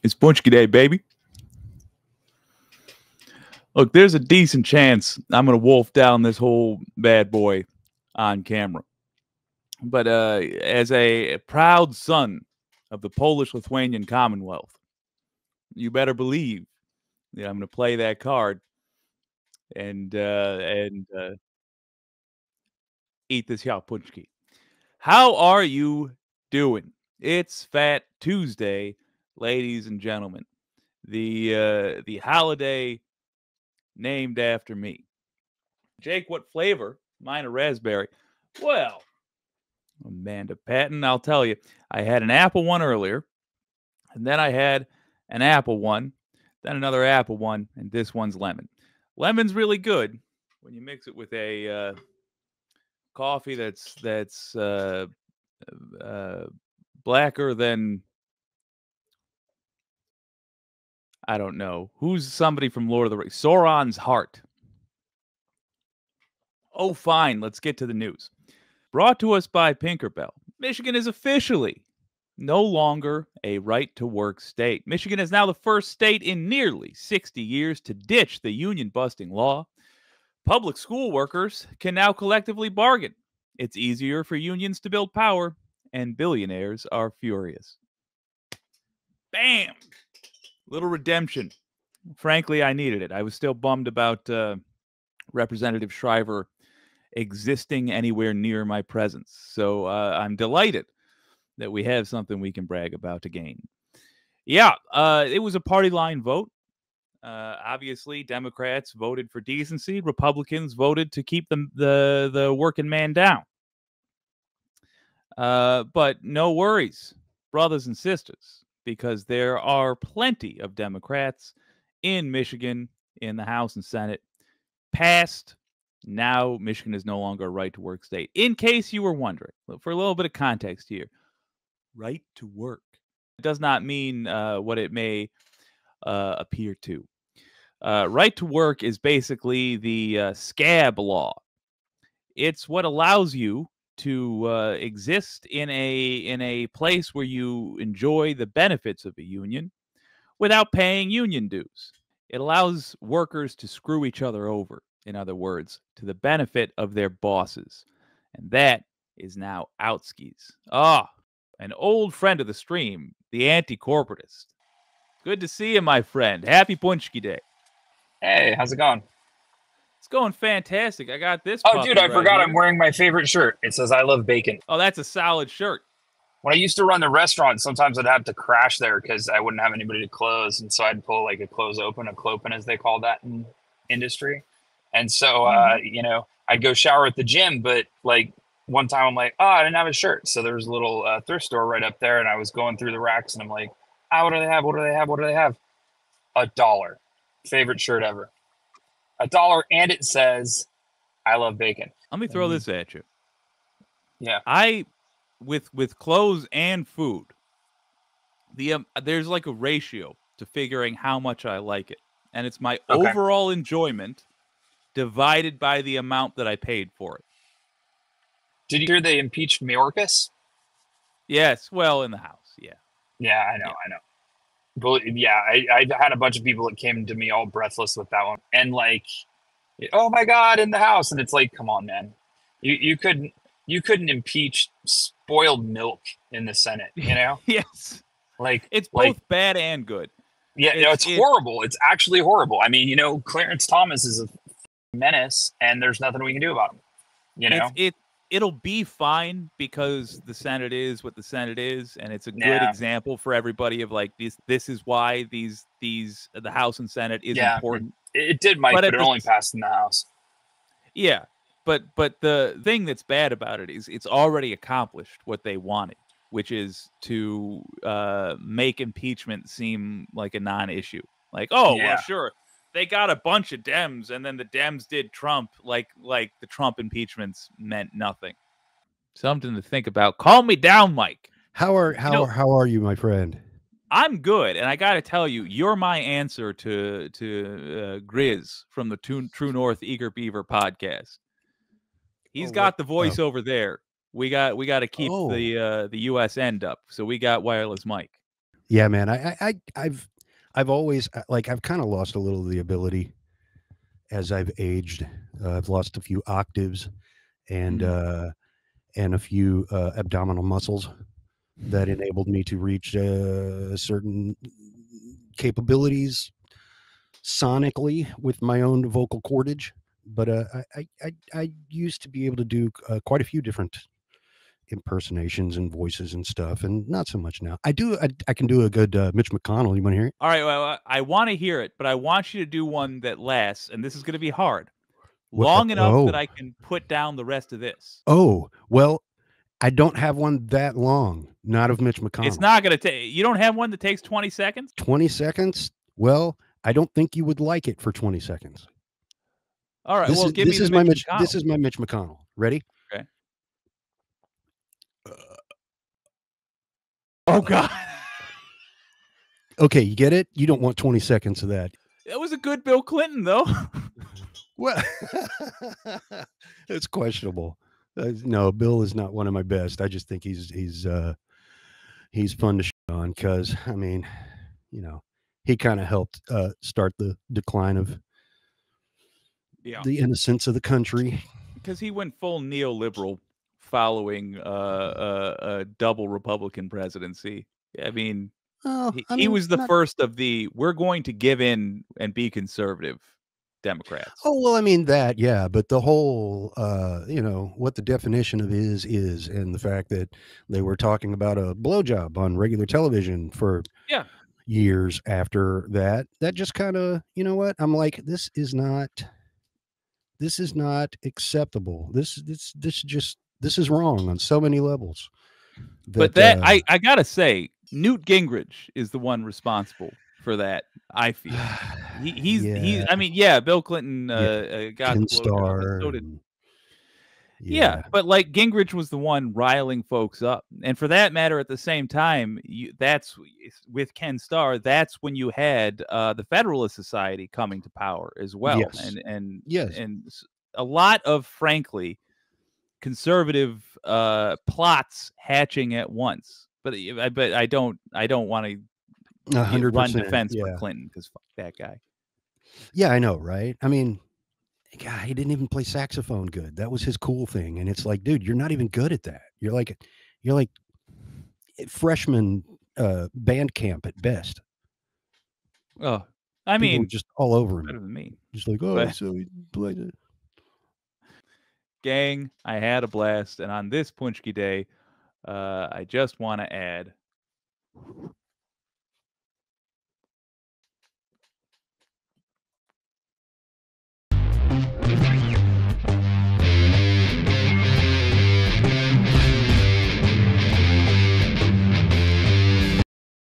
It's Paczkis Day, baby. Look, there's a decent chance I'm going to wolf down this whole bad boy on camera. But as a proud son of the Polish-Lithuanian Commonwealth, you better believe that I'm going to play that card and eat this Paczki. How are you doing? It's Fat Tuesday, ladies and gentlemen. The holiday named after me. Jake, what flavor? Mine a raspberry. Well, Amanda Patton, I'll tell you, I had an apple one earlier, and then I had an apple one, then another apple one, and this one's lemon. Lemon's really good when you mix it with a coffee that's blacker than, I don't know. Who's somebody from Lord of the Rings? Sauron's heart. Oh, fine. Let's get to the news. Brought to us by Pinkerbell. Michigan is officially no longer a right-to-work state. Michigan is now the first state in nearly 60 years to ditch the union-busting law. Public school workers can now collectively bargain. It's easier for unions to build power, and billionaires are furious. Bam! Little redemption. Frankly, I needed it. I was still bummed about Representative Shriver existing anywhere near my presence. So I'm delighted that we have something we can brag about again. Yeah, it was a party line vote. Obviously, Democrats voted for decency. Republicans voted to keep the working man down. But no worries, brothers and sisters, because there are plenty of Democrats in Michigan, in the House and Senate, passed. Now Michigan is no longer a right-to-work state. In case you were wondering, for a little bit of context here, right to work does not mean what it may appear to. Right to work is basically the scab law. It's what allows you to exist in a place where you enjoy the benefits of a union without paying union dues. It allows workers to screw each other over, in other words, to the benefit of their bosses. And that is now Outskis. An old friend of the stream, the anti-corporatist. Good to see you, my friend. Happy Paczkis Day. Hey, how's it going? It's going fantastic. I got this. Oh, dude, I forgot here. I'm wearing my favorite shirt. It says I love bacon. Oh, that's a solid shirt. When I used to run the restaurant, sometimes I'd have to crash there because I wouldn't have anybody to close. And so I'd pull like a close open, a clopen, as they call that in industry. And so, I'd go shower at the gym. But like one time I'm like, I didn't have a shirt. So there was a little thrift store right up there. And I was going through the racks and I'm like, what do they have? What do they have? What do they have? $1. Favorite shirt ever. $1. And it says, I love bacon. Let me throw this at you. Yeah. With clothes and food, there's like a ratio to figuring how much I like it. And it's my overall enjoyment divided by the amount that I paid for it. Did you hear they impeached Mayorkas? Yes, well, in the House, yeah. Yeah, I know. But yeah, I had a bunch of people that came to me all breathless with that one. And like, oh my God, in the House. And it's like, come on, man. You couldn't impeach spoiled milk in the Senate, you know? Yes. Like it's both bad and good. Yeah, it's horrible. It's actually horrible. I mean, Clarence Thomas is a menace and there's nothing we can do about him. You know? It'll be fine because the Senate is what the Senate is, and it's a good example for everybody of like this is why the House and Senate is important. It did, Mike, but it only passed in the House. Yeah. But the thing that's bad about it is it's already accomplished what they wanted, which is to make impeachment seem like a non-issue. Like, well, sure, they got a bunch of Dems, and then the Dems did Trump, like the Trump impeachments meant nothing. Something to think about. Calm me down, Mike. How are you, my friend? I'm good, and I got to tell you, you're my answer to Grizz from the True North Eager Beaver podcast. He's got the voice over there. We got to keep the US end up. So we got wireless mic. Yeah, man. I've always like I've kind of lost a little of the ability as I've aged. I've lost a few octaves and Mm. and a few abdominal muscles that enabled me to reach certain capabilities sonically with my own vocal cordage. But I used to be able to do quite a few different impersonations and voices and stuff, and not so much now. I can do a good Mitch McConnell. You want to hear it? All right, well, I want to hear it, but I want you to do one that lasts, and this is going to be hard, What? long enough that I can put down the rest of this. Well, I don't have one that long. Not of Mitch It's McConnell. not going to take. You don't have one that takes 20 seconds? 20 seconds? Well, I don't think you would like it for 20 seconds. All right, well, give me the Mitch McConnell. This is my Mitch McConnell. Ready? Okay. Oh God. Okay, you get it? You don't want 20 seconds of that. That was a good Bill Clinton, though. Well, it's questionable. No, Bill is not one of my best. I just think he's fun to shit on because I mean, you know, he kind of helped start the decline of the innocence of the country because he went full neoliberal following a double Republican presidency. I mean, he was the first of the "we're going to give in and be conservative" Democrats. Oh, well, I mean that, yeah, but the whole, you know, what the definition of is, and the fact that they were talking about a blowjob on regular television for years after that, that just kind of, you know what? I'm like, this is not acceptable. This is wrong on so many levels. But that I gotta say, Newt Gingrich is the one responsible for that. I feel he's. I mean, yeah, Bill Clinton got the blowjob, so did. Yeah, but like Gingrich was the one riling folks up, and for that matter, at the same time, that's with Ken Starr. That's when you had the Federalist Society coming to power as well, and a lot of, frankly, conservative plots hatching at once. But I don't want to 100% run defense for Clinton because fuck that guy. Yeah, I know, right? I mean, God, he didn't even play saxophone good. That was his cool thing, and it's like, dude, you're not even good at that. You're like freshman band camp at best. Oh, I People mean, were just all over him. Better than me. Just like, oh, so he played it. Gang, I had a blast, and on this Punchki Day, I just want to add